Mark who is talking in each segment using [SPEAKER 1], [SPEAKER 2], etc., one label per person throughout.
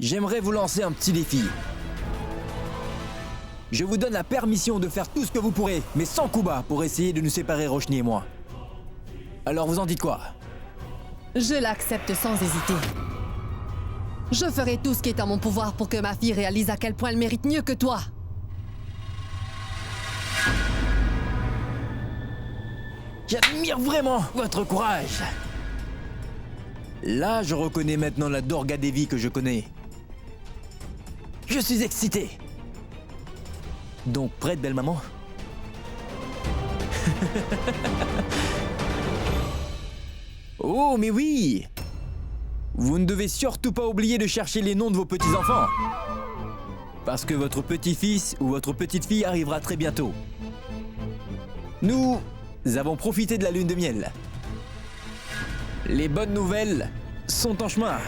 [SPEAKER 1] j'aimerais vous lancer un petit défi. Je vous donne la permission de faire tout ce que vous pourrez, mais sans coup bas, pour essayer de nous séparer, Roshni et moi. Alors vous en dites quoi?
[SPEAKER 2] Je l'accepte sans hésiter. Je ferai tout ce qui est en mon pouvoir pour que ma fille réalise à quel point elle mérite mieux que toi.
[SPEAKER 1] J'admire vraiment votre courage. Là, je reconnais maintenant la Durga Devi que je connais. Je suis excité. Donc, prête, belle maman? Oh, mais oui! Vous ne devez surtout pas oublier de chercher les noms de vos petits-enfants. Parce que votre petit-fils ou votre petite-fille arrivera très bientôt. Nous avons profité de la lune de miel. Les bonnes nouvelles sont en chemin.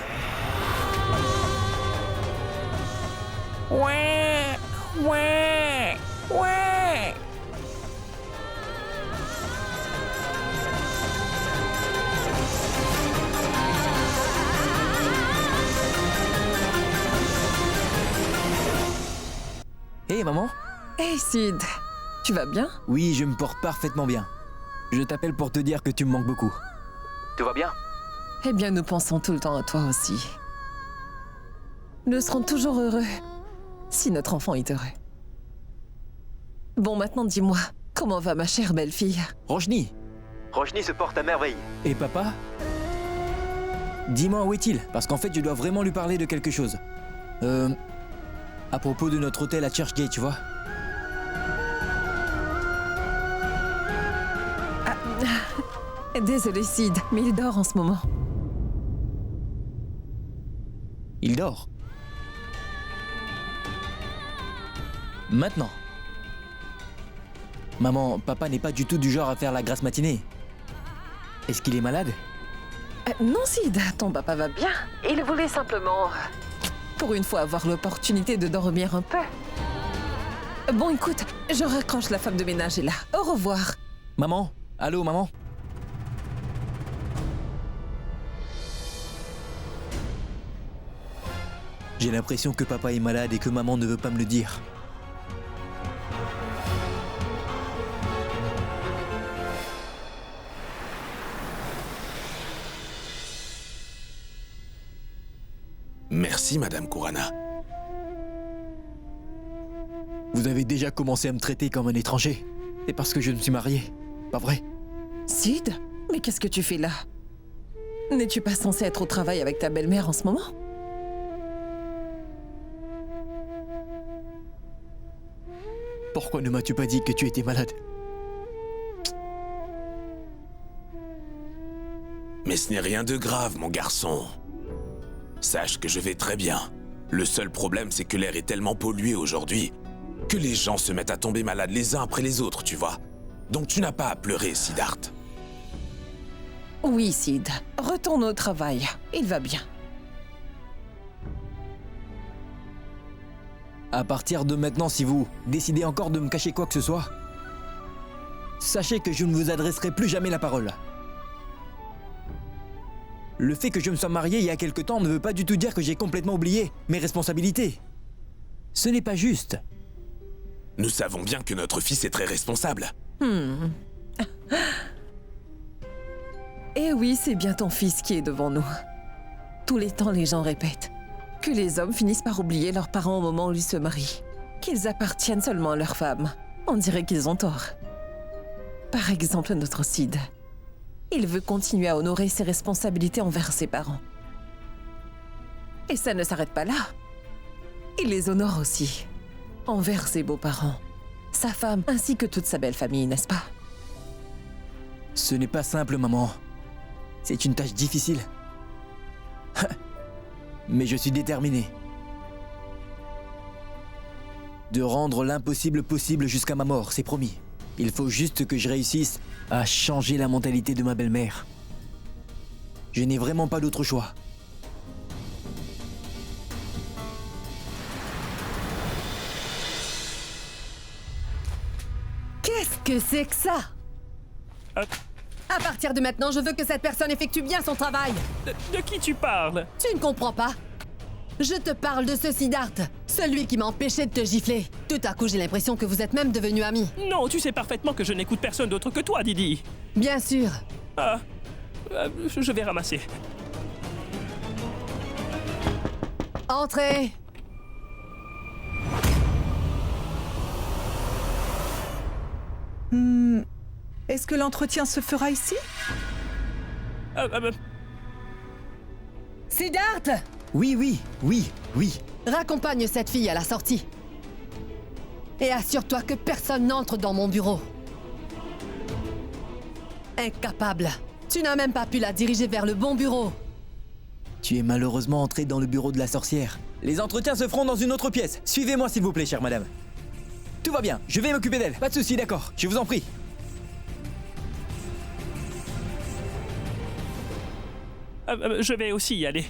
[SPEAKER 1] Ouais, ouais, ouais. Hé, maman?
[SPEAKER 3] Hey Sid, tu vas bien?
[SPEAKER 1] Oui, je me porte parfaitement bien. Je t'appelle pour te dire que tu me manques beaucoup. Tout va bien?
[SPEAKER 3] Eh bien, nous pensons tout le temps à toi aussi. Nous serons toujours heureux si notre enfant est heureux. Bon, maintenant dis-moi, comment va ma chère belle-fille?
[SPEAKER 1] Roshni se porte à merveille. Et papa? Dis-moi où est-il? Parce qu'en fait, je dois vraiment lui parler de quelque chose. À propos de notre hôtel à Churchgate, tu vois?
[SPEAKER 3] Désolé Sid, mais il dort en ce moment.
[SPEAKER 1] Il dort. Maintenant. Maman, papa n'est pas du tout du genre à faire la grasse matinée. Est-ce qu'il est malade?
[SPEAKER 3] Non Sid, ton papa va bien. Il voulait simplement, pour une fois, avoir l'opportunité de dormir un peu. Bon, écoute, je raccroche, la femme de ménage est là. Au revoir.
[SPEAKER 1] Maman? Allô, maman? J'ai l'impression que papa est malade et que maman ne veut pas me le dire.
[SPEAKER 4] Merci, Madame Kurana.
[SPEAKER 1] Vous avez déjà commencé à me traiter comme un étranger. C'est parce que je me suis marié, pas vrai?
[SPEAKER 3] Sid, mais qu'est-ce que tu fais là? N'es-tu pas censé être au travail avec ta belle-mère en ce moment?
[SPEAKER 1] Pourquoi ne m'as-tu pas dit que tu étais malade?
[SPEAKER 4] Mais ce n'est rien de grave, mon garçon. Sache que je vais très bien. Le seul problème, c'est que l'air est tellement pollué aujourd'hui que les gens se mettent à tomber malades les uns après les autres, tu vois. Donc tu n'as pas à pleurer, Siddharth.
[SPEAKER 3] Oui, Sid. Retourne au travail. Il va bien.
[SPEAKER 1] À partir de maintenant, si vous décidez encore de me cacher quoi que ce soit, sachez que je ne vous adresserai plus jamais la parole. Le fait que je me sois marié il y a quelque temps ne veut pas du tout dire que j'ai complètement oublié mes responsabilités. Ce n'est pas juste.
[SPEAKER 4] Nous savons bien que notre fils est très responsable.
[SPEAKER 3] Eh oui, c'est bien ton fils qui est devant nous. Tous les temps, les gens répètent que les hommes finissent par oublier leurs parents au moment où ils se marient, qu'ils appartiennent seulement à leurs femmes. On dirait qu'ils ont tort. Par exemple, notre Sid. Il veut continuer à honorer ses responsabilités envers ses parents. Et ça ne s'arrête pas là. Il les honore aussi, envers ses beaux-parents, sa femme, ainsi que toute sa belle famille, n'est-ce pas?
[SPEAKER 1] Ce n'est pas simple, maman. C'est une tâche difficile. Mais je suis déterminé. De rendre l'impossible possible jusqu'à ma mort, c'est promis. Il faut juste que je réussisse à changer la mentalité de ma belle-mère. Je n'ai vraiment pas d'autre choix.
[SPEAKER 2] Qu'est-ce que c'est que ça? À partir de maintenant, je veux que cette personne effectue bien son travail.
[SPEAKER 5] De qui tu parles?
[SPEAKER 2] Tu ne comprends pas? Je te parle de ce Siddharth, celui qui m'a empêché de te gifler. Tout à coup, j'ai l'impression que vous êtes même devenus amis.
[SPEAKER 5] Non, tu sais parfaitement que je n'écoute personne d'autre que toi, Didi.
[SPEAKER 2] Bien sûr.
[SPEAKER 5] Ah, je vais ramasser.
[SPEAKER 2] Entrez.
[SPEAKER 6] Est-ce que l'entretien se fera ici?
[SPEAKER 2] Siddharth!
[SPEAKER 1] Oui.
[SPEAKER 2] Raccompagne cette fille à la sortie. Et assure-toi que personne n'entre dans mon bureau. Incapable. Tu n'as même pas pu la diriger vers le bon bureau.
[SPEAKER 1] Tu es malheureusement entrée dans le bureau de la sorcière. Les entretiens se feront dans une autre pièce. Suivez-moi s'il vous plaît, chère madame. Tout va bien, je vais m'occuper d'elle. Pas de souci, d'accord, je vous en prie.
[SPEAKER 5] Je vais aussi y aller.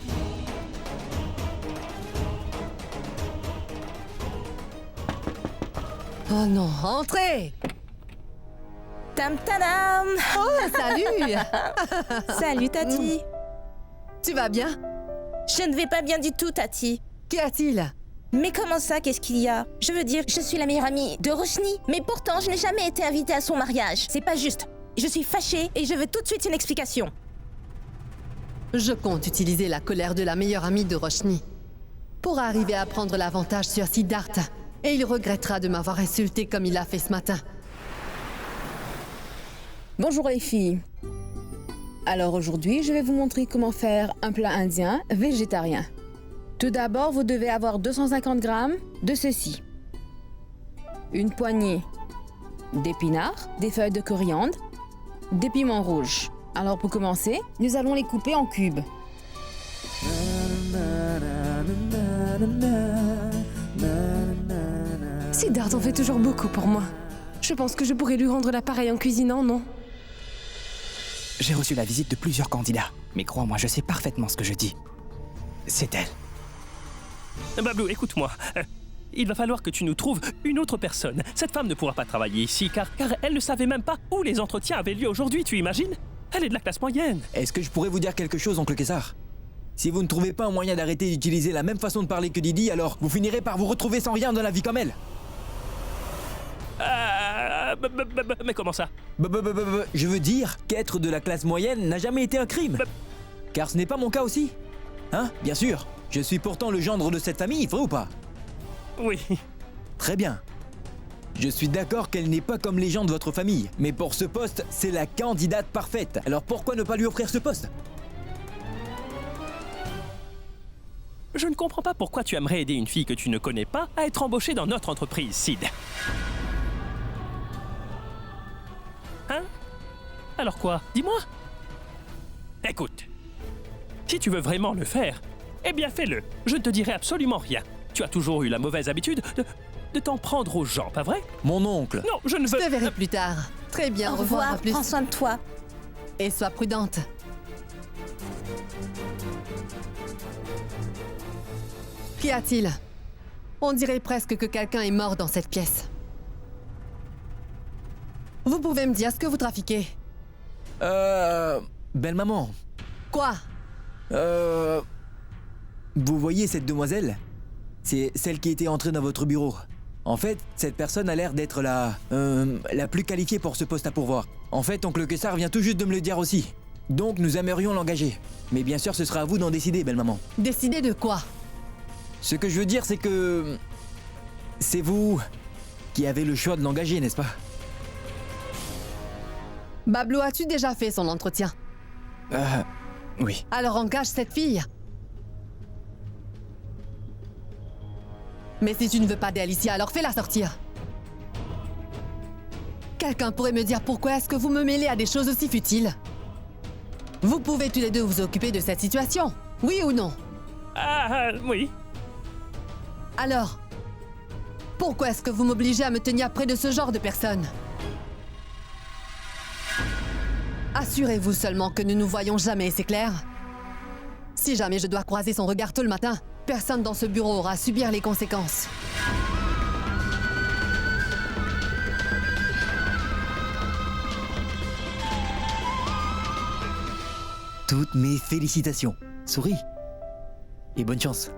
[SPEAKER 2] Oh non, entrez!
[SPEAKER 7] Tam tadam!
[SPEAKER 2] Oh, salut!
[SPEAKER 7] Salut Tati!
[SPEAKER 2] Tu vas bien?
[SPEAKER 7] Je ne vais pas bien du tout, Tati.
[SPEAKER 2] Qu'y a-t-il?
[SPEAKER 7] Mais comment ça, qu'est-ce qu'il y a? Je veux dire, je suis la meilleure amie de Roshni, mais pourtant je n'ai jamais été invitée à son mariage. C'est pas juste. Je suis fâchée et je veux tout de suite une explication.
[SPEAKER 2] Je compte utiliser la colère de la meilleure amie de Roshni pour arriver à prendre l'avantage sur Siddharth. Et il regrettera de m'avoir insulté comme il l'a fait ce matin.
[SPEAKER 8] Bonjour les filles. Alors aujourd'hui, je vais vous montrer comment faire un plat indien végétarien. Tout d'abord, vous devez avoir 250 grammes de ceci. Une poignée d'épinards, des feuilles de coriandre, des piments rouges. Alors pour commencer, nous allons les couper en cubes.
[SPEAKER 9] Siddharth en fait toujours beaucoup pour moi. Je pense que je pourrais lui rendre l'appareil en cuisinant, non?
[SPEAKER 10] J'ai reçu la visite de plusieurs candidats, mais crois-moi, je sais parfaitement ce que je dis. C'est elle.
[SPEAKER 5] Bablou, écoute-moi. Il va falloir que tu nous trouves une autre personne. Cette femme ne pourra pas travailler ici, car elle ne savait même pas où les entretiens avaient lieu aujourd'hui, tu imagines? Elle est de la classe moyenne.
[SPEAKER 1] Est-ce que je pourrais vous dire quelque chose, oncle Kessar? Si vous ne trouvez pas un moyen d'arrêter d'utiliser la même façon de parler que Didi, alors vous finirez par vous retrouver sans rien dans la vie comme elle.
[SPEAKER 5] Mais comment ça?
[SPEAKER 1] Je veux dire qu'être de la classe moyenne n'a jamais été un crime. Car ce n'est pas mon cas aussi. Hein? Bien sûr. Je suis pourtant le gendre de cette famille, vrai ou pas?
[SPEAKER 5] Oui.
[SPEAKER 1] Très bien. Je suis d'accord qu'elle n'est pas comme les gens de votre famille, mais pour ce poste, c'est la candidate parfaite. Alors pourquoi ne pas lui offrir ce poste?
[SPEAKER 5] Je ne comprends pas pourquoi tu aimerais aider une fille que tu ne connais pas à être embauchée dans notre entreprise, Sid. Hein? Alors quoi? Dis-moi. Écoute, si tu veux vraiment le faire, eh bien fais-le. Je ne te dirai absolument rien. Tu as toujours eu la mauvaise habitude de t'en prendre aux gens, pas vrai?
[SPEAKER 1] Mon oncle.
[SPEAKER 5] Non, je ne veux...
[SPEAKER 2] Je te verrai plus tard. Très bien,
[SPEAKER 7] Au revoir,
[SPEAKER 2] à plus.
[SPEAKER 7] prends soin de toi.
[SPEAKER 2] Et sois prudente. Qu'y a-t-il? On dirait presque que quelqu'un est mort dans cette pièce. Vous pouvez me dire ce que vous trafiquez?
[SPEAKER 1] Belle maman.
[SPEAKER 2] Quoi?
[SPEAKER 1] Vous voyez cette demoiselle? C'est celle qui était entrée dans votre bureau. En fait, cette personne a l'air d'être la plus qualifiée pour ce poste à pourvoir. En fait, oncle Kessar vient tout juste de me le dire aussi. Donc, nous aimerions l'engager. Mais bien sûr, ce sera à vous d'en décider, belle maman.
[SPEAKER 2] Décider de quoi?
[SPEAKER 1] Ce que je veux dire, c'est que... c'est vous qui avez le choix de l'engager, n'est-ce pas?
[SPEAKER 2] Bablou, as-tu déjà fait son entretien?
[SPEAKER 10] Oui.
[SPEAKER 2] Alors engage cette fille. Mais si tu ne veux pas d'Alicia, alors fais-la sortir. Quelqu'un pourrait me dire pourquoi est-ce que vous me mêlez à des choses aussi futiles? Vous pouvez tous les deux vous occuper de cette situation, oui ou non?
[SPEAKER 5] Oui.
[SPEAKER 2] Alors, pourquoi est-ce que vous m'obligez à me tenir près de ce genre de personnes? Assurez-vous seulement que nous nous voyons jamais, c'est clair? Si jamais je dois croiser son regard tôt le matin, personne dans ce bureau aura à subir les conséquences.
[SPEAKER 1] Toutes mes félicitations. Souris. Et bonne chance.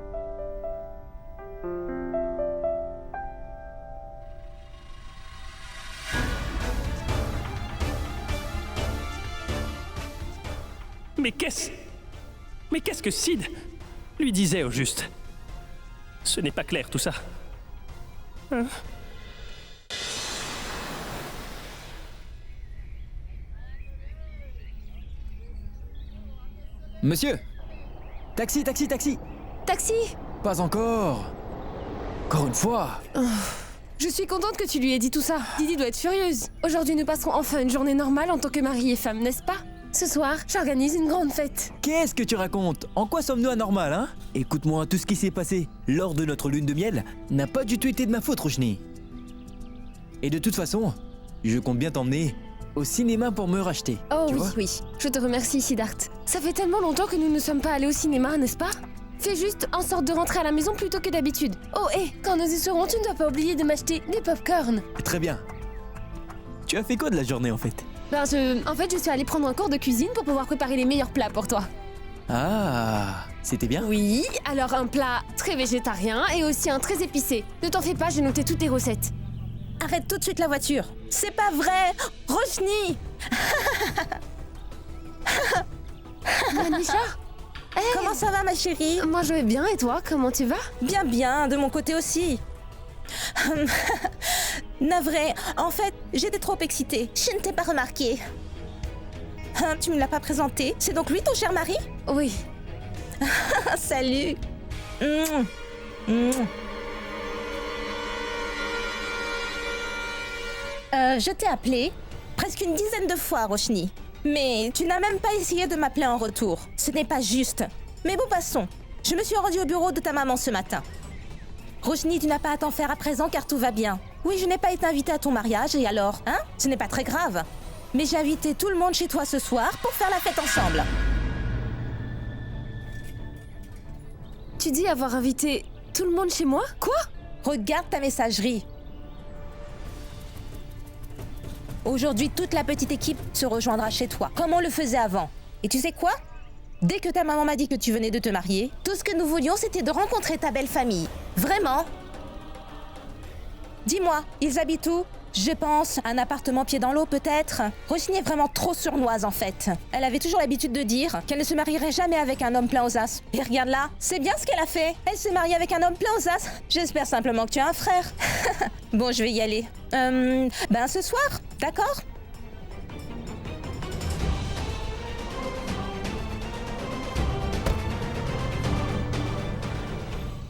[SPEAKER 5] Mais qu'est-ce que Sid lui disait au juste? Ce n'est pas clair tout ça. Hein?
[SPEAKER 1] Monsieur! Taxi, taxi, taxi!
[SPEAKER 9] Taxi!
[SPEAKER 1] Pas encore! Encore une fois!
[SPEAKER 9] Je suis contente que tu lui aies dit tout ça. Didi doit être furieuse. Aujourd'hui, nous passerons enfin une journée normale en tant que mari et femme, n'est-ce pas? Ce soir, j'organise une grande fête.
[SPEAKER 1] Qu'est-ce que tu racontes? En quoi sommes-nous anormal, hein? Écoute-moi, tout ce qui s'est passé lors de notre lune de miel n'a pas du tout été de ma faute, Roshni. Et de toute façon, je compte bien t'emmener au cinéma pour me racheter.
[SPEAKER 9] Oh
[SPEAKER 1] tu
[SPEAKER 9] oui,
[SPEAKER 1] vois?
[SPEAKER 9] oui. Je te remercie, Siddharth. Ça fait tellement longtemps que nous ne sommes pas allés au cinéma, n'est-ce pas? Fais juste en sorte de rentrer à la maison plus tôt que d'habitude. Oh, et quand nous y serons, tu ne dois pas oublier de m'acheter des pop-corn.
[SPEAKER 1] Très bien. Tu as fait quoi de la journée en fait?
[SPEAKER 9] En fait, je suis allée prendre un cours de cuisine pour pouvoir préparer les meilleurs plats pour toi.
[SPEAKER 1] Ah, c'était bien?
[SPEAKER 9] Oui, alors un plat très végétarien et aussi un très épicé. Ne t'en fais pas, j'ai noté toutes tes recettes.
[SPEAKER 7] Arrête tout de suite la voiture. C'est pas vrai. Roshni.
[SPEAKER 9] Manisha?
[SPEAKER 7] Comment ça va, ma chérie?
[SPEAKER 9] Moi je vais bien et toi, comment tu vas?
[SPEAKER 7] Bien, bien, de mon côté aussi. Navré, en fait, j'étais trop excitée. Je ne t'ai pas remarqué. Tu me l'as pas présenté? C'est donc lui ton cher mari?
[SPEAKER 9] Oui.
[SPEAKER 7] Salut. Je t'ai appelé presque une dizaine de fois, Roshni. Mais tu n'as même pas essayé de m'appeler en retour. Ce n'est pas juste. Mais bon, passons. Je me suis rendue au bureau de ta maman ce matin. Roshni, tu n'as pas à t'en faire à présent car tout va bien. Oui, je n'ai pas été invitée à ton mariage et alors, hein? Ce n'est pas très grave. Mais j'ai invité tout le monde chez toi ce soir pour faire la fête ensemble.
[SPEAKER 9] Tu dis avoir invité tout le monde chez moi?
[SPEAKER 7] Quoi? Regarde ta messagerie. Aujourd'hui, toute la petite équipe se rejoindra chez toi, comme on le faisait avant. Et tu sais quoi? Dès que ta maman m'a dit que tu venais de te marier, tout ce que nous voulions, c'était de rencontrer ta belle famille. Vraiment? Dis-moi, ils habitent où? Je pense un appartement pied dans l'eau peut-être. Roshni est vraiment trop sournoise en fait. Elle avait toujours l'habitude de dire qu'elle ne se marierait jamais avec un homme plein aux as. Et regarde là, c'est bien ce qu'elle a fait. Elle s'est mariée avec un homme plein aux as. J'espère simplement que tu as un frère. Bon, je vais y aller. Ce soir, d'accord?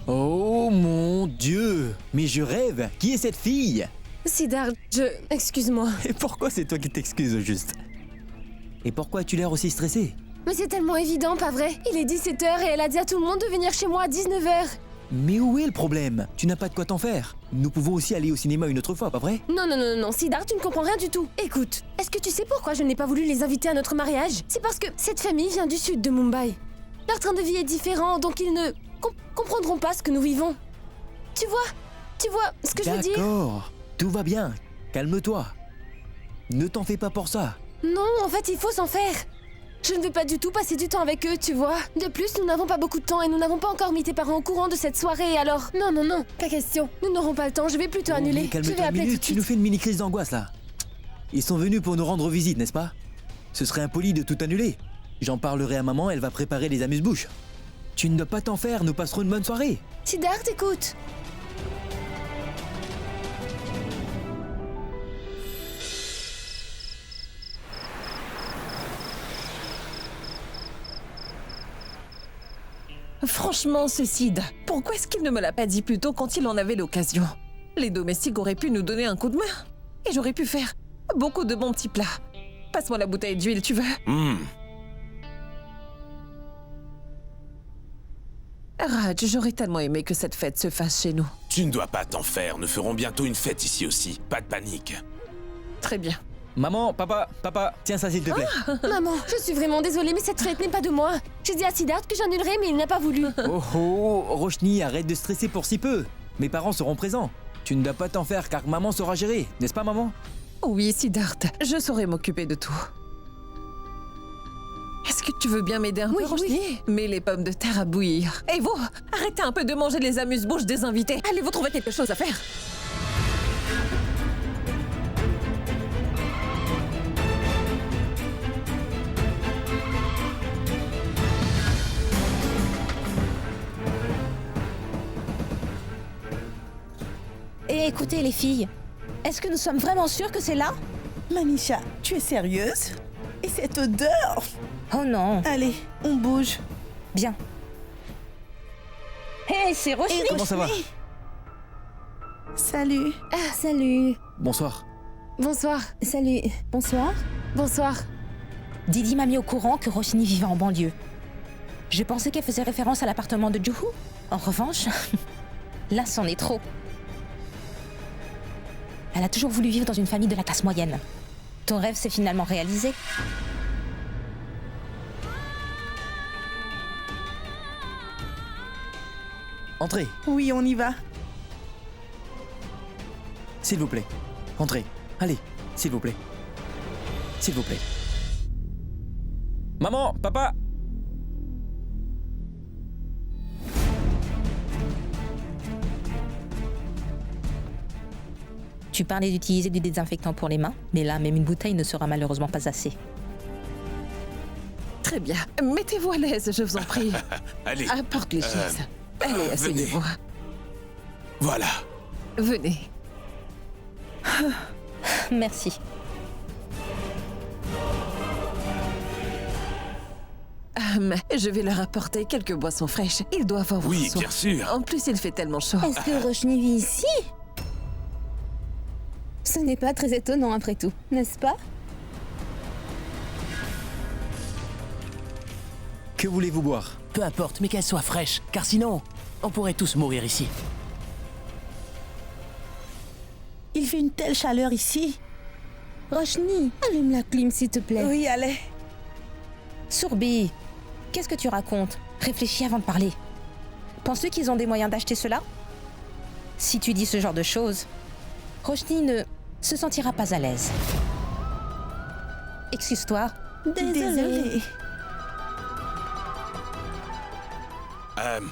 [SPEAKER 1] Oh mon Dieu! Mais je rêve! Qui est cette fille?
[SPEAKER 9] Siddharth, Excuse-moi.
[SPEAKER 1] Et pourquoi c'est toi qui t'excuses au juste? Et pourquoi as-tu l'air aussi stressé?
[SPEAKER 9] Mais c'est tellement évident, pas vrai? Il est 17h et elle a dit à tout le monde de venir chez moi à 19h.
[SPEAKER 1] Mais où est le problème? Tu n'as pas de quoi t'en faire. Nous pouvons aussi aller au cinéma une autre fois, pas vrai?
[SPEAKER 9] Non, Siddharth, tu ne comprends rien du tout. Écoute, est-ce que tu sais pourquoi je n'ai pas voulu les inviter à notre mariage? C'est parce que cette famille vient du sud de Mumbai. Leur train de vie est différent, donc ils ne comprendront pas ce que nous vivons. Tu vois ce que je veux dire?
[SPEAKER 1] D'accord, tout va bien. Calme-toi. Ne t'en fais pas pour ça.
[SPEAKER 9] Non, en fait, il faut s'en faire. Je ne veux pas du tout passer du temps avec eux, tu vois. De plus, nous n'avons pas beaucoup de temps et nous n'avons pas encore mis tes parents au courant de cette soirée, alors... Non, pas question. Nous n'aurons pas le temps, je vais plutôt annuler.
[SPEAKER 1] Mais
[SPEAKER 9] Je
[SPEAKER 1] calme-toi
[SPEAKER 9] vais
[SPEAKER 1] une
[SPEAKER 9] appeler tout
[SPEAKER 1] minute,
[SPEAKER 9] de
[SPEAKER 1] tu nous
[SPEAKER 9] suite.
[SPEAKER 1] fais une mini-crise d'angoisse là. Ils sont venus pour nous rendre visite, n'est-ce pas? Ce serait impoli de tout annuler. J'en parlerai à maman, elle va préparer les amuse-bouches. Tu ne dois pas t'en faire, nous passerons une bonne soirée.
[SPEAKER 9] Siddharth, écoute.
[SPEAKER 3] Franchement, ce Sid, pourquoi est-ce qu'il ne me l'a pas dit plus tôt quand il en avait l'occasion? Les domestiques auraient pu nous donner un coup de main. Et j'aurais pu faire beaucoup de bons petits plats. Passe-moi la bouteille d'huile, tu veux? Raj, j'aurais tellement aimé que cette fête se fasse chez nous.
[SPEAKER 4] Tu ne dois pas t'en faire, nous ferons bientôt une fête ici aussi. Pas de panique.
[SPEAKER 3] Très bien.
[SPEAKER 1] Maman, papa, tiens ça s'il te plaît.
[SPEAKER 9] Maman, je suis vraiment désolée, mais cette fête n'est pas de moi. J'ai dit à Siddharth que j'annulerais, mais il n'a pas voulu.
[SPEAKER 1] Oh, Roshni, arrête de stresser pour si peu. Mes parents seront présents. Tu ne dois pas t'en faire car maman saura gérer, n'est-ce pas maman?
[SPEAKER 3] Oui, Siddharth, je saurai m'occuper de tout. Est-ce que tu veux bien m'aider un peu, Roshni? Mets les pommes de terre à bouillir. Et vous, arrêtez un peu de manger les amuse-bouches des invités. Allez vous trouver quelque chose à faire.
[SPEAKER 7] écoutez les filles, est-ce que nous sommes vraiment sûrs que c'est là?
[SPEAKER 6] Manisha, tu es sérieuse? Et cette odeur?
[SPEAKER 7] Oh non.
[SPEAKER 6] Allez, on bouge.
[SPEAKER 7] Bien. Hé, c'est Roshni.
[SPEAKER 1] Comment ça va?
[SPEAKER 6] Salut.
[SPEAKER 8] Ah, salut.
[SPEAKER 1] Bonsoir.
[SPEAKER 9] Bonsoir.
[SPEAKER 8] Salut. Bonsoir.
[SPEAKER 9] Bonsoir.
[SPEAKER 7] Didi m'a mis au courant que Roshni vivait en banlieue. Je pensais qu'elle faisait référence à l'appartement de Juhu. En revanche, là, c'en est trop. Elle a toujours voulu vivre dans une famille de la classe moyenne. Ton rêve s'est finalement réalisé.
[SPEAKER 1] Entrez,
[SPEAKER 6] Oui, on y va.
[SPEAKER 1] s'il vous plaît. Entrez. Allez, s'il vous plaît. S'il vous plaît. Maman, papa.
[SPEAKER 7] Tu parlais d'utiliser du désinfectant pour les mains, mais là, même une bouteille ne sera malheureusement pas assez.
[SPEAKER 3] Très bien. Mettez-vous à l'aise, je vous en prie.
[SPEAKER 4] Allez,
[SPEAKER 3] Apporte les chaises. Allez, asseyez-vous.
[SPEAKER 4] voilà.
[SPEAKER 3] Venez.
[SPEAKER 7] Merci.
[SPEAKER 3] Je vais leur apporter quelques boissons fraîches. Ils doivent avoir
[SPEAKER 4] Oui,
[SPEAKER 3] soif.
[SPEAKER 4] bien sûr.
[SPEAKER 3] En plus, il fait tellement chaud.
[SPEAKER 8] Est-ce que Roshni vit ici? Ce n'est pas très étonnant après tout, n'est-ce pas?
[SPEAKER 1] Que voulez-vous boire?
[SPEAKER 10] Peu importe, mais qu'elle soit fraîche, car sinon, on pourrait tous mourir ici.
[SPEAKER 6] Il fait une telle chaleur ici.
[SPEAKER 8] Roshni, allume la clim s'il te plaît.
[SPEAKER 6] Oui, allez.
[SPEAKER 7] Sourbi, qu'est-ce que tu racontes? Réfléchis avant de parler. Penses-tu qu'ils ont des moyens d'acheter cela? Si tu dis ce genre de choses, Roshni ne se sentira pas à l'aise. Excuse-toi.
[SPEAKER 6] Désolée.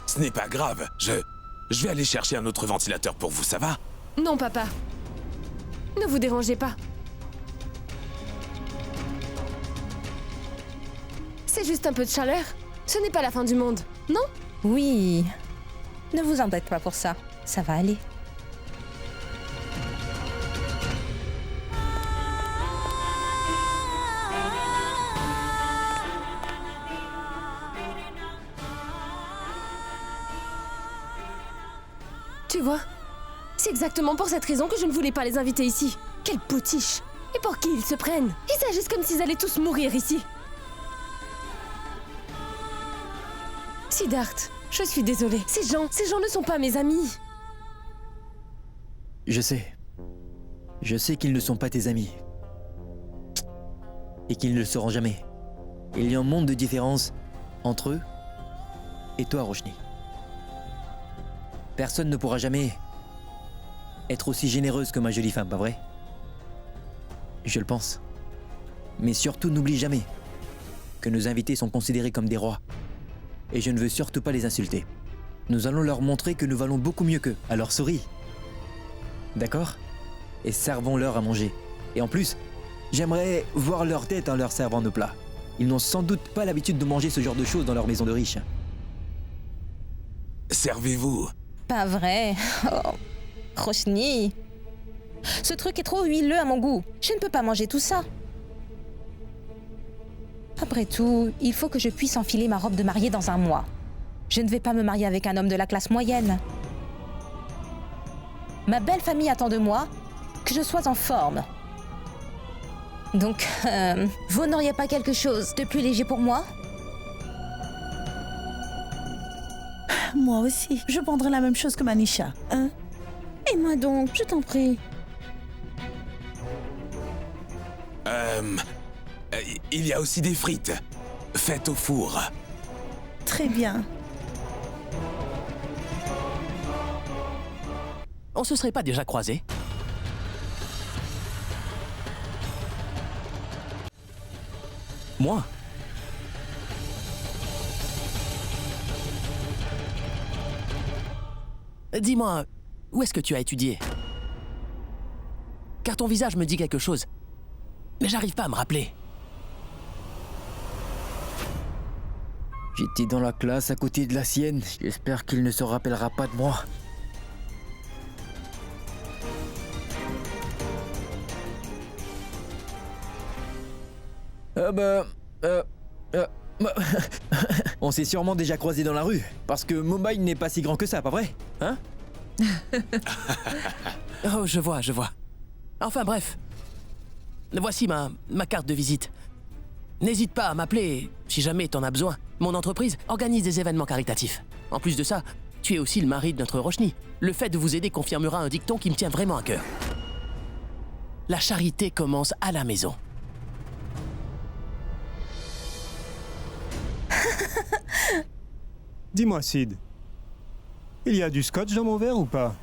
[SPEAKER 4] Ce n'est pas grave. Je vais aller chercher un autre ventilateur pour vous, ça va?
[SPEAKER 9] Non, papa. Ne vous dérangez pas. C'est juste un peu de chaleur. Ce n'est pas la fin du monde, non?
[SPEAKER 7] Oui. Ne vous embête pas pour ça. Ça va aller.
[SPEAKER 9] Tu vois, c'est exactement pour cette raison que je ne voulais pas les inviter ici. Quelle potiche! Et pour qui ils se prennent? Ils agissent comme s'ils allaient tous mourir ici. Siddharth, je suis désolée. Ces gens ne sont pas mes amis.
[SPEAKER 1] Je sais. Je sais qu'ils ne sont pas tes amis. Et qu'ils ne le seront jamais. Il y a un monde de différence entre eux et toi, Roshni. Personne ne pourra jamais être aussi généreuse que ma jolie femme, pas vrai? Je le pense. Mais surtout, n'oublie jamais que nos invités sont considérés comme des rois. Et je ne veux surtout pas les insulter. Nous allons leur montrer que nous valons beaucoup mieux qu'eux. Alors souris. D'accord? Et servons-leur à manger. Et en plus, j'aimerais voir leur tête en leur servant nos plats. Ils n'ont sans doute pas l'habitude de manger ce genre de choses dans leur maison de riches.
[SPEAKER 4] Servez-vous.
[SPEAKER 7] Pas vrai. Oh. Roshni. Ce truc est trop huileux à mon goût. Je ne peux pas manger tout ça. Après tout, il faut que je puisse enfiler ma robe de mariée dans un mois. Je ne vais pas me marier avec un homme de la classe moyenne. Ma belle famille attend de moi que je sois en forme. Donc, vous n'auriez pas quelque chose de plus léger pour moi?
[SPEAKER 6] Moi aussi. Je prendrai la même chose que Manisha. Hein?
[SPEAKER 8] Et moi donc, je t'en prie.
[SPEAKER 4] Il y a aussi des frites. Faites au four.
[SPEAKER 6] Très bien.
[SPEAKER 10] On se serait pas déjà croisés? Moi? Dis-moi, où est-ce que tu as étudié? Car ton visage me dit quelque chose. Mais j'arrive pas à me rappeler.
[SPEAKER 1] J'étais dans la classe à côté de la sienne. J'espère qu'il ne se rappellera pas de moi. On s'est sûrement déjà croisés dans la rue, parce que Mumbai n'est pas si grand que ça, pas vrai? Hein?
[SPEAKER 5] Oh, je vois. Enfin bref. Voici ma carte de visite. N'hésite pas à m'appeler si jamais t'en as besoin. Mon entreprise organise des événements caritatifs. En plus de ça, tu es aussi le mari de notre Roshni. Le fait de vous aider confirmera un dicton qui me tient vraiment à cœur. La charité commence à la maison.
[SPEAKER 11] Dis-moi, Sid, il y a du scotch dans mon verre ou pas?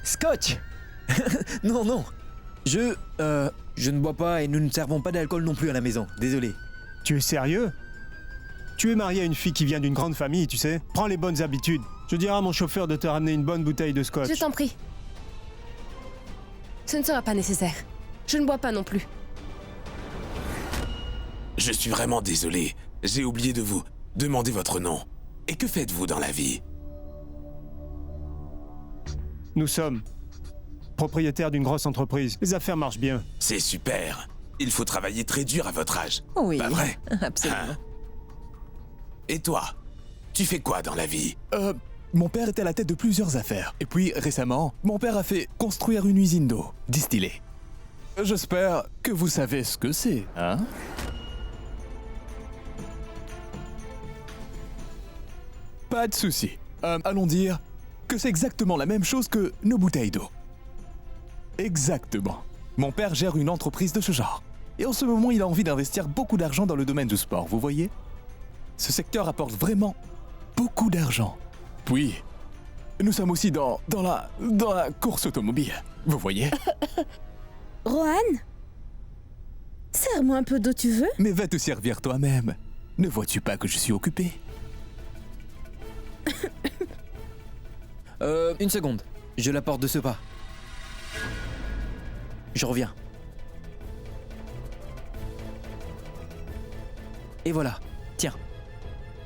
[SPEAKER 1] Scotch? Non. Je ne bois pas et nous ne servons pas d'alcool non plus à la maison. Désolé.
[SPEAKER 11] Tu es sérieux? Tu es marié à une fille qui vient d'une grande famille, tu sais. Prends les bonnes habitudes. Je dirai à mon chauffeur de te ramener une bonne bouteille de scotch.
[SPEAKER 9] Je t'en prie. Ce ne sera pas nécessaire. Je ne bois pas non plus.
[SPEAKER 4] Je suis vraiment désolé. J'ai oublié de vous demander votre nom. Et que faites-vous dans la vie?
[SPEAKER 11] Nous sommes propriétaires d'une grosse entreprise. Les affaires marchent bien.
[SPEAKER 4] C'est super. Il faut travailler très dur à votre âge.
[SPEAKER 3] Oui,
[SPEAKER 4] Pas vrai?
[SPEAKER 3] absolument.
[SPEAKER 4] Hein? Et toi? Tu fais quoi dans la vie?
[SPEAKER 12] Mon père était à la tête de plusieurs affaires. Et puis, récemment, mon père a fait construire une usine d'eau, distillée. J'espère que vous savez ce que c'est, hein? Pas de souci. Allons dire que c'est exactement la même chose que nos bouteilles d'eau. Exactement. Mon père gère une entreprise de ce genre. Et en ce moment, il a envie d'investir beaucoup d'argent dans le domaine du sport, vous voyez? Ce secteur apporte vraiment beaucoup d'argent. Puis, nous sommes aussi dans la course automobile, vous voyez?
[SPEAKER 6] Rohan? Serre-moi un peu d'eau, tu veux?
[SPEAKER 12] Mais va te servir toi-même. Ne vois-tu pas que je suis occupé?
[SPEAKER 1] Une seconde. Je l'apporte de ce pas. Je reviens. Et voilà. Tiens.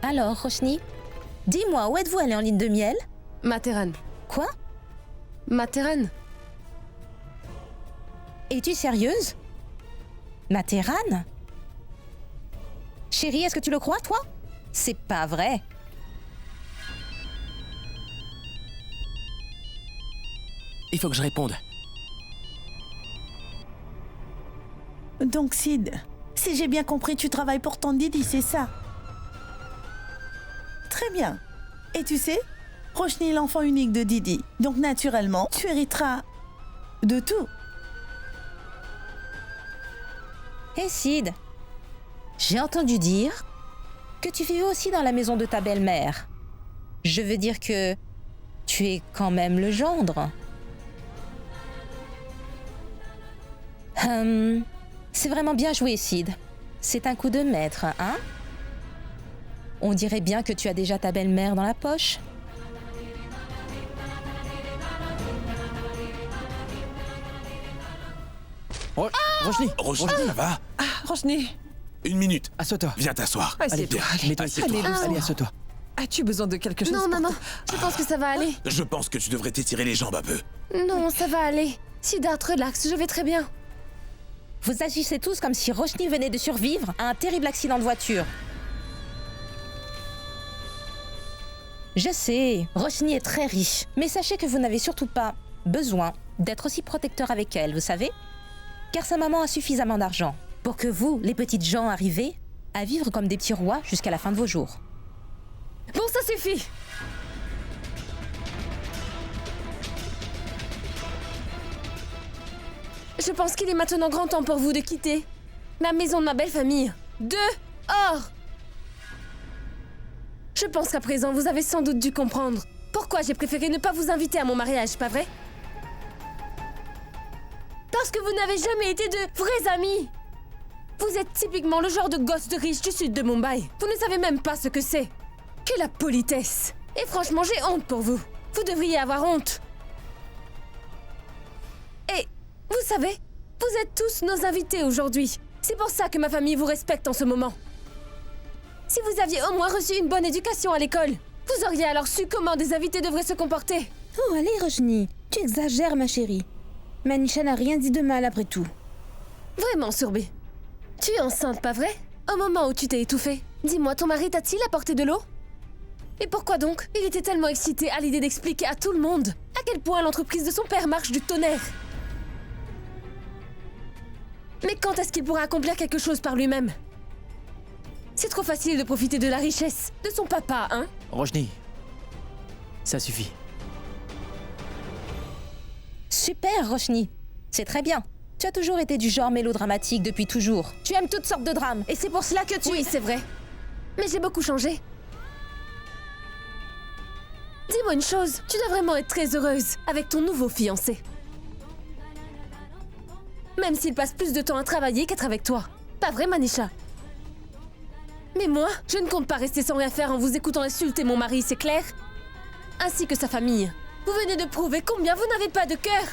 [SPEAKER 7] Alors, Roshni, dis-moi, où êtes-vous allé en lune de miel?
[SPEAKER 9] Matheran.
[SPEAKER 7] Quoi?
[SPEAKER 9] Matheran?
[SPEAKER 7] Es-tu sérieuse? Matheran? Chérie, est-ce que tu le crois, toi? C'est pas vrai.
[SPEAKER 5] Il faut que je réponde.
[SPEAKER 6] Donc, Sid, si j'ai bien compris, tu travailles pour ton Didi, c'est ça? Très bien. Et tu sais, Roshni est l'enfant unique de Didi. Donc, naturellement, tu hériteras de tout.
[SPEAKER 7] Hé Sid, j'ai entendu dire que tu vivais aussi dans la maison de ta belle-mère. Je veux dire que tu es quand même le gendre. C'est vraiment bien joué, Sid. C'est un coup de maître, hein? On dirait bien que tu as déjà ta belle-mère dans la poche.
[SPEAKER 1] Roshni!
[SPEAKER 4] Roshni, ça va?
[SPEAKER 3] Ah, Roshni,
[SPEAKER 4] Une minute.
[SPEAKER 1] Assois-toi.
[SPEAKER 4] Viens t'asseoir.
[SPEAKER 3] assieds-toi.
[SPEAKER 4] Viens.
[SPEAKER 1] Mets-toi ici.
[SPEAKER 4] Assieds-toi.
[SPEAKER 1] Allez, assois-toi.
[SPEAKER 3] As-tu besoin de quelque chose?
[SPEAKER 9] Non,
[SPEAKER 3] pour
[SPEAKER 9] maman,
[SPEAKER 3] te-
[SPEAKER 9] je pense que ça va aller.
[SPEAKER 4] Je pense que tu devrais t'étirer les jambes un peu.
[SPEAKER 9] Non, ça va aller. Siddharth, relax, je vais très bien.
[SPEAKER 7] Vous agissez tous comme si Roshni venait de survivre à un terrible accident de voiture. Je sais, Roshni est très riche, mais sachez que vous n'avez surtout pas besoin d'être aussi protecteur avec elle, vous savez? Car sa maman a suffisamment d'argent pour que vous, les petites gens, arrivez à vivre comme des petits rois jusqu'à la fin de vos jours.
[SPEAKER 9] Bon, ça suffit. Je pense qu'il est maintenant grand temps pour vous de quitter la maison de ma belle famille. Dehors! Je pense qu'à présent, vous avez sans doute dû comprendre pourquoi j'ai préféré ne pas vous inviter à mon mariage, pas vrai? Parce que vous n'avez jamais été de vrais amis. Vous êtes typiquement le genre de gosse de riche du sud de Mumbai. Vous ne savez même pas ce que c'est que la politesse. Et franchement, j'ai honte pour vous. Vous devriez avoir honte. Et vous savez, vous êtes tous nos invités aujourd'hui. C'est pour ça que ma famille vous respecte en ce moment. Si vous aviez au moins reçu une bonne éducation à l'école, vous auriez alors su comment des invités devraient se comporter.
[SPEAKER 8] Oh, allez, Roshni, tu exagères, ma chérie. Manisha n'a rien dit de mal après tout.
[SPEAKER 9] Vraiment, Surbé. Tu es enceinte, pas vrai? Au moment où tu t'es étouffée, dis-moi, ton mari t'a-t-il apporté de l'eau? Et pourquoi donc? Il était tellement excité à l'idée d'expliquer à tout le monde à quel point l'entreprise de son père marche du tonnerre. Mais quand est-ce qu'il pourra accomplir quelque chose par lui-même? C'est trop facile de profiter de la richesse de son papa, hein?
[SPEAKER 1] Roshni, ça suffit.
[SPEAKER 7] Super, Roshni. C'est très bien. Tu as toujours été du genre mélodramatique depuis toujours. Tu aimes toutes sortes de drames, et c'est pour cela que tu...
[SPEAKER 9] Oui, c'est vrai. Mais j'ai beaucoup changé. Dis-moi une chose, tu dois vraiment être très heureuse avec ton nouveau fiancé. Même s'il passe plus de temps à travailler qu'être avec toi. Pas vrai, Manisha? Mais moi, je ne compte pas rester sans rien faire en vous écoutant insulter mon mari, c'est clair? Ainsi que sa famille. Vous venez de prouver combien vous n'avez pas de cœur.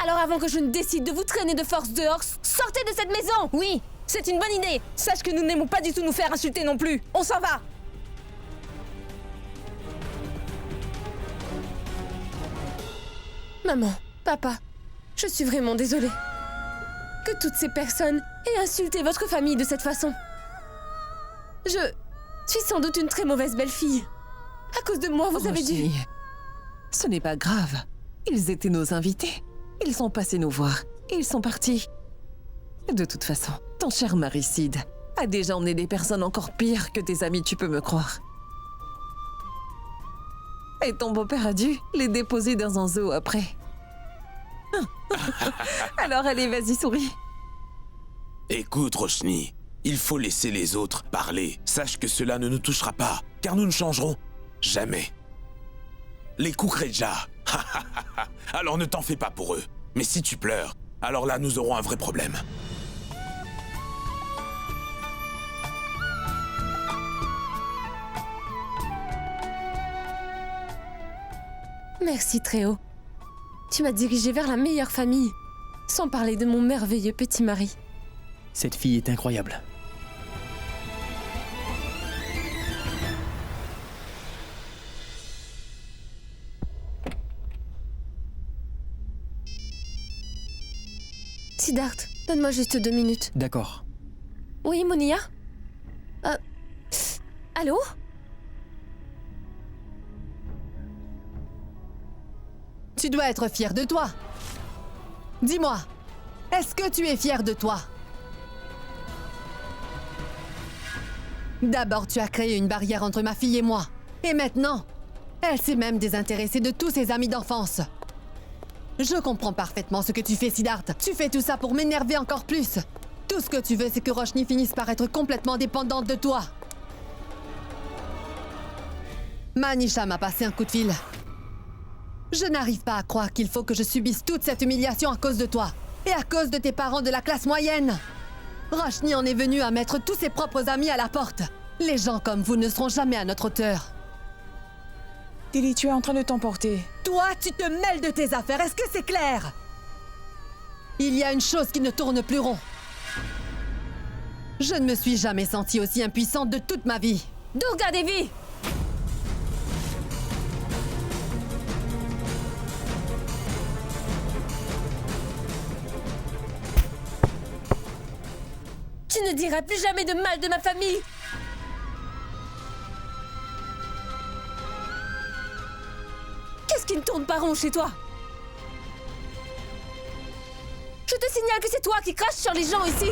[SPEAKER 9] Alors avant que je ne décide de vous traîner de force dehors, sortez de cette maison!
[SPEAKER 7] Oui, c'est une bonne idée. Sache que nous n'aimons pas du tout nous faire insulter non plus. On s'en va.
[SPEAKER 9] Maman, papa, je suis vraiment désolée que toutes ces personnes aient insulté votre famille de cette façon. Je suis sans doute une très mauvaise belle-fille. À cause de moi, vous avez dû...
[SPEAKER 3] Roshni, ce n'est pas grave. Ils étaient nos invités. Ils sont passés nous voir. Et ils sont partis. De toute façon, ton cher maricide a déjà emmené des personnes encore pires que tes amis, tu peux me croire. Et ton beau-père a dû les déposer dans un zoo après. Alors allez, vas-y, souris.
[SPEAKER 4] Écoute, Roshni, il faut laisser les autres parler. Sache que cela ne nous touchera pas, car nous ne changerons jamais. Les Kukreja. Alors ne t'en fais pas pour eux. Mais si tu pleures, alors là, nous aurons un vrai problème.
[SPEAKER 9] Merci, Tréo. Tu m'as dirigée vers la meilleure famille, sans parler de mon merveilleux petit mari.
[SPEAKER 1] Cette fille est incroyable.
[SPEAKER 9] Siddharth, donne-moi juste 2 minutes.
[SPEAKER 1] D'accord.
[SPEAKER 9] Oui, Monia? Allô?
[SPEAKER 2] Tu dois être fier de toi. Dis-moi, est-ce que tu es fier de toi? D'abord, tu as créé une barrière entre ma fille et moi. Et maintenant, elle s'est même désintéressée de tous ses amis d'enfance. Je comprends parfaitement ce que tu fais, Siddharth. Tu fais tout ça pour m'énerver encore plus. Tout ce que tu veux, c'est que Roshni finisse par être complètement dépendante de toi. Manisha m'a passé un coup de fil. Je n'arrive pas à croire qu'il faut que je subisse toute cette humiliation à cause de toi. Et à cause de tes parents de la classe moyenne. Roshni en est venu à mettre tous ses propres amis à la porte. Les gens comme vous ne seront jamais à notre hauteur.
[SPEAKER 13] Lily, tu es en train de t'emporter.
[SPEAKER 2] Toi, tu te mêles de tes affaires, est-ce que c'est clair? Il y a une chose qui ne tourne plus rond. Je ne me suis jamais sentie aussi impuissante de toute ma vie.
[SPEAKER 9] Durga Devi! Tu ne diras plus jamais de mal de ma famille! Qu'est-ce qui ne tourne pas rond chez toi? Je te signale que c'est toi qui craches sur les gens ici!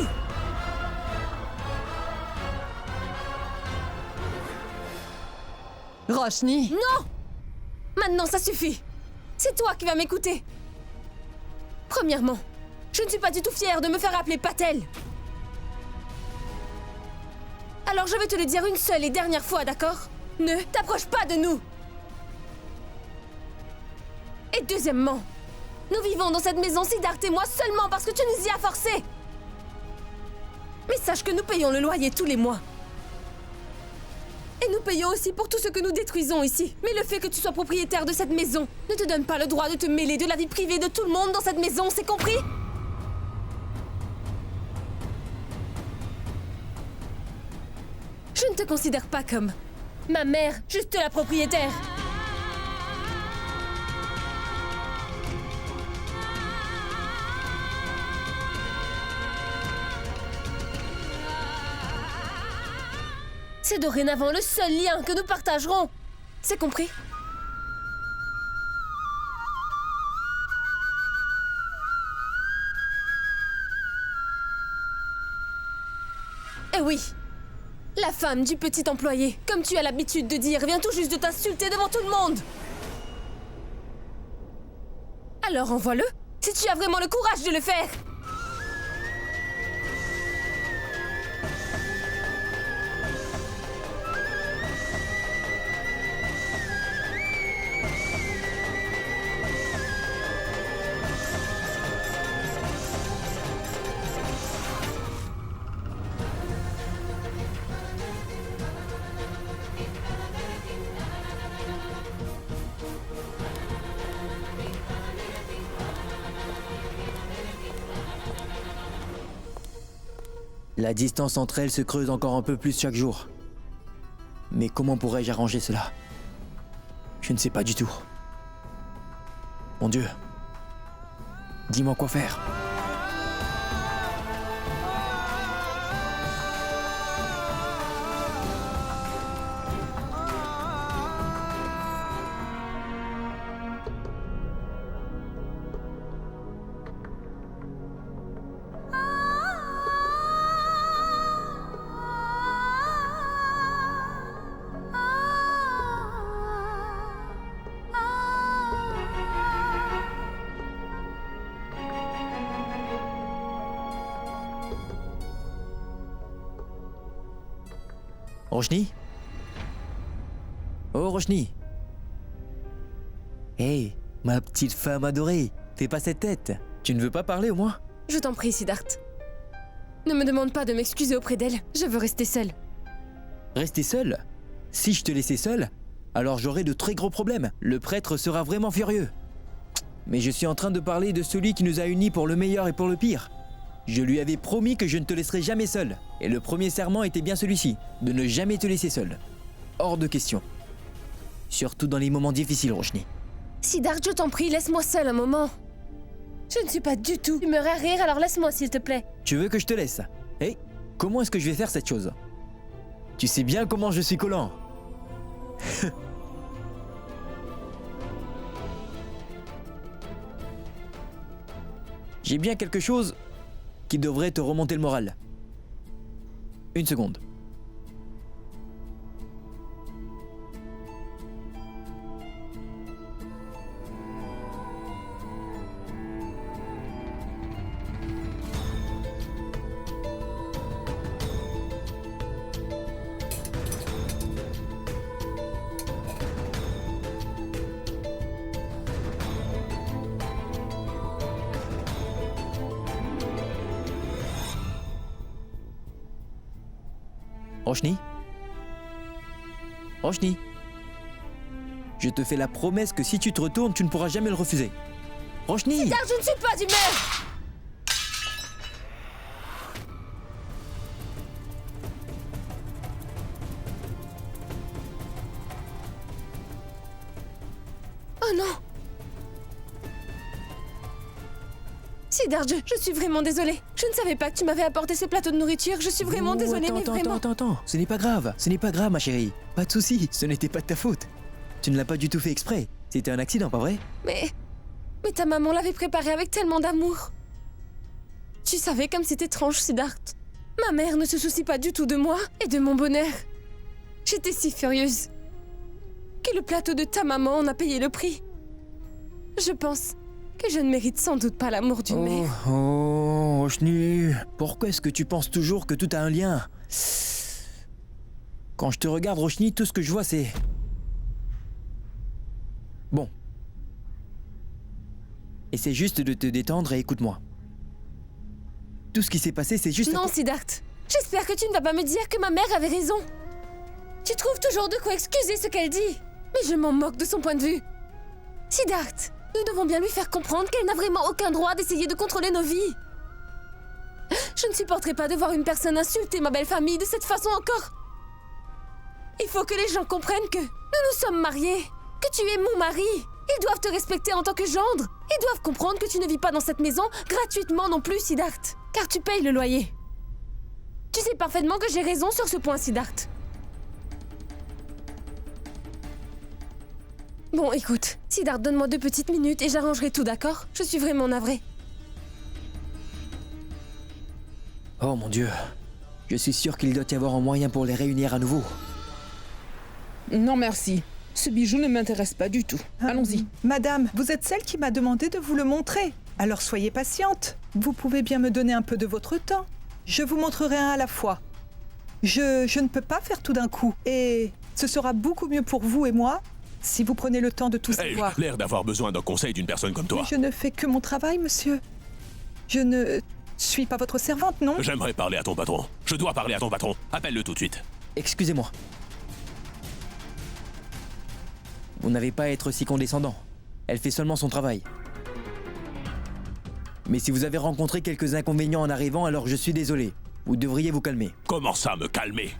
[SPEAKER 2] Roshni?
[SPEAKER 9] Non! Maintenant, ça suffit! C'est toi qui vas m'écouter! Premièrement, je ne suis pas du tout fière de me faire appeler Patel! Alors je vais te le dire une seule et dernière fois, d'accord? Ne t'approche pas de nous! Et deuxièmement, nous vivons dans cette maison, Siddharth et moi, seulement parce que tu nous y as forcés! Mais sache que nous payons le loyer tous les mois. Et nous payons aussi pour tout ce que nous détruisons ici. Mais le fait que tu sois propriétaire de cette maison ne te donne pas le droit de te mêler de la vie privée de tout le monde dans cette maison, c'est compris? Je ne te considère pas comme ma mère, juste la propriétaire. C'est dorénavant le seul lien que nous partagerons. C'est compris? Eh oui, la femme du petit employé, comme tu as l'habitude de dire, vient tout juste de t'insulter devant tout le monde. Alors envoie-le, si tu as vraiment le courage de le faire.
[SPEAKER 1] La distance entre elles se creuse encore un peu plus chaque jour. Mais comment pourrais-je arranger cela? Je ne sais pas du tout. Mon Dieu. Dis-moi quoi faire. Roshni? Oh, Roshni! Hey, ma petite femme adorée, fais pas cette tête. Tu ne veux pas parler au moins?
[SPEAKER 9] Je t'en prie, Siddharth. Ne me demande pas de m'excuser auprès d'elle. Je veux rester seule.
[SPEAKER 1] Rester seule? Si je te laissais seule, alors j'aurais de très gros problèmes. Le prêtre sera vraiment furieux. Mais je suis en train de parler de celui qui nous a unis pour le meilleur et pour le pire. Je lui avais promis que je ne te laisserai jamais seule. Et le premier serment était bien celui-ci, de ne jamais te laisser seule. Hors de question. Surtout dans les moments difficiles, Roshni.
[SPEAKER 9] Siddharth, je t'en prie, laisse-moi seule un moment. Je ne suis pas du tout humeur à rire, alors laisse-moi s'il te plaît.
[SPEAKER 1] Tu veux que je te laisse? Hé, comment est-ce que je vais faire cette chose? Tu sais bien comment je suis collant. J'ai bien quelque chose qui devrait te remonter le moral. Une seconde. Roshni? Roshni? Je te fais la promesse que si tu te retournes, tu ne pourras jamais le refuser. Roshni!
[SPEAKER 9] Siddharth, je ne suis pas d'humeur! Oh non! Siddharth, je suis vraiment désolée. Je ne savais pas que tu m'avais apporté ce plateau de nourriture. Je suis vraiment désolée, mais vraiment...
[SPEAKER 1] Attends. Ce n'est pas grave, ma chérie. Pas de souci, ce n'était pas de ta faute. Tu ne l'as pas du tout fait exprès. C'était un accident, pas vrai?
[SPEAKER 9] Mais ta maman l'avait préparé avec tellement d'amour. Tu savais comme c'est étrange, Siddharth. Ma mère ne se soucie pas du tout de moi et de mon bonheur. J'étais si furieuse que le plateau de ta maman en a payé le prix. Je pense que je ne mérite sans doute pas l'amour d'une mère.
[SPEAKER 1] Oh, Roshni, pourquoi est-ce que tu penses toujours que tout a un lien? Quand je te regarde, Roshni, tout ce que je vois, c'est... Bon. Essaie juste de te détendre et écoute-moi. Tout ce qui s'est passé, c'est juste...
[SPEAKER 9] Non, Siddharth. J'espère que tu ne vas pas me dire que ma mère avait raison. Tu trouves toujours de quoi excuser ce qu'elle dit. Mais je m'en moque de son point de vue. Siddharth, nous devons bien lui faire comprendre qu'elle n'a vraiment aucun droit d'essayer de contrôler nos vies. Je ne supporterai pas de voir une personne insulter ma belle famille de cette façon encore. Il faut que les gens comprennent que nous sommes mariés, que tu es mon mari. Ils doivent te respecter en tant que gendre. Ils doivent comprendre que tu ne vis pas dans cette maison gratuitement non plus, Siddharth. Car tu payes le loyer. Tu sais parfaitement que j'ai raison sur ce point, Siddharth. Bon, écoute, Siddharth, donne-moi 2 petites minutes et j'arrangerai tout, d'accord? Je suis vraiment navrée.
[SPEAKER 1] Oh mon Dieu. Je suis sûr qu'il doit y avoir un moyen pour les réunir à nouveau.
[SPEAKER 8] Non merci. Ce bijou ne m'intéresse pas du tout. Allons-y.
[SPEAKER 14] Madame, vous êtes celle qui m'a demandé de vous le montrer. Alors soyez patiente. Vous pouvez bien me donner un peu de votre temps. Je vous montrerai un à la fois. Je ne peux pas faire tout d'un coup. Et ce sera beaucoup mieux pour vous et moi si vous prenez le temps de tout savoir.
[SPEAKER 4] L'air d'avoir besoin d'un conseil d'une personne comme toi.
[SPEAKER 14] Je ne fais que mon travail, monsieur. Je ne suis pas votre servante, non?
[SPEAKER 4] J'aimerais parler à ton patron. Je dois parler à ton patron. Appelle-le tout de suite.
[SPEAKER 1] Excusez-moi. Vous n'avez pas à être si condescendant. Elle fait seulement son travail. Mais si vous avez rencontré quelques inconvénients en arrivant, alors je suis désolé. Vous devriez vous calmer.
[SPEAKER 4] Comment ça, me calmer?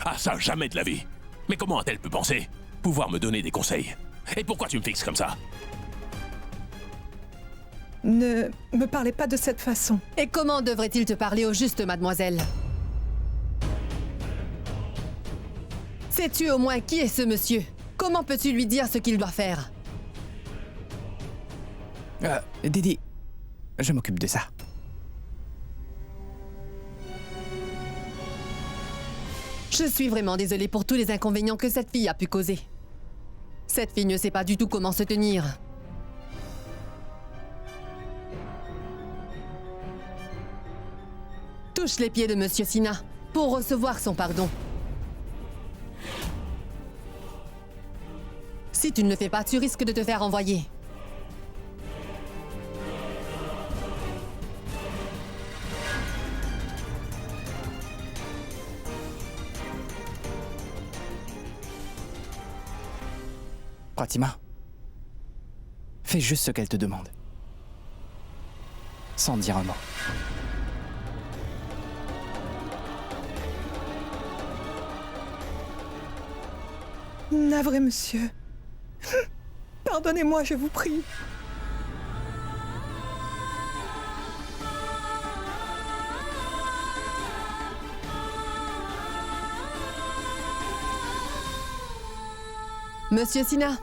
[SPEAKER 4] Ah, ça, jamais de la vie. Mais comment a-t-elle pu penser pouvoir me donner des conseils? Et pourquoi tu me fixes comme ça?
[SPEAKER 14] Ne me parlez pas de cette façon.
[SPEAKER 2] Et comment devrait-il te parler au juste, mademoiselle? Sais-tu au moins qui est ce monsieur? Comment peux-tu lui dire ce qu'il doit faire?
[SPEAKER 10] Didi, je m'occupe de ça.
[SPEAKER 2] Je suis vraiment désolée pour tous les inconvénients que cette fille a pu causer. Cette fille ne sait pas du tout comment se tenir. Touche les pieds de Monsieur Sina pour recevoir son pardon. Si tu ne le fais pas, tu risques de te faire envoyer.
[SPEAKER 10] Pratima, fais juste ce qu'elle te demande. Sans dire un mot.
[SPEAKER 14] Navré, monsieur. Pardonnez-moi, je vous prie.
[SPEAKER 2] Monsieur Sina,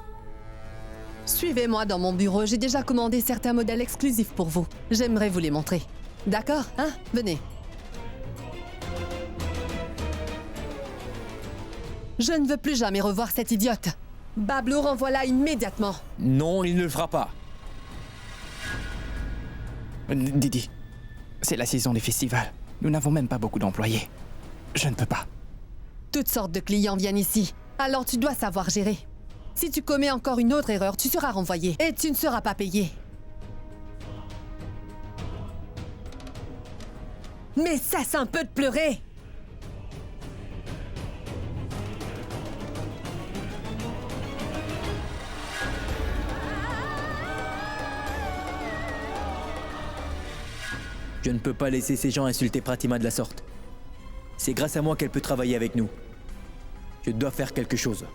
[SPEAKER 2] suivez-moi dans mon bureau. J'ai déjà commandé certains modèles exclusifs pour vous. J'aimerais vous les montrer. D'accord, hein? Venez. Je ne veux plus jamais revoir cette idiote. Bablo, renvoie-la immédiatement.
[SPEAKER 1] Non, il ne le fera pas.
[SPEAKER 10] Didi, c'est la saison des festivals. Nous n'avons même pas beaucoup d'employés. Je ne peux pas.
[SPEAKER 2] Toutes sortes de clients viennent ici. Alors tu dois savoir gérer. Si tu commets encore une autre erreur, tu seras renvoyé. Et tu ne seras pas payé. Mais cesse un peu de pleurer!
[SPEAKER 1] Je ne peux pas laisser ces gens insulter Pratima de la sorte. C'est grâce à moi qu'elle peut travailler avec nous. Je dois faire quelque chose.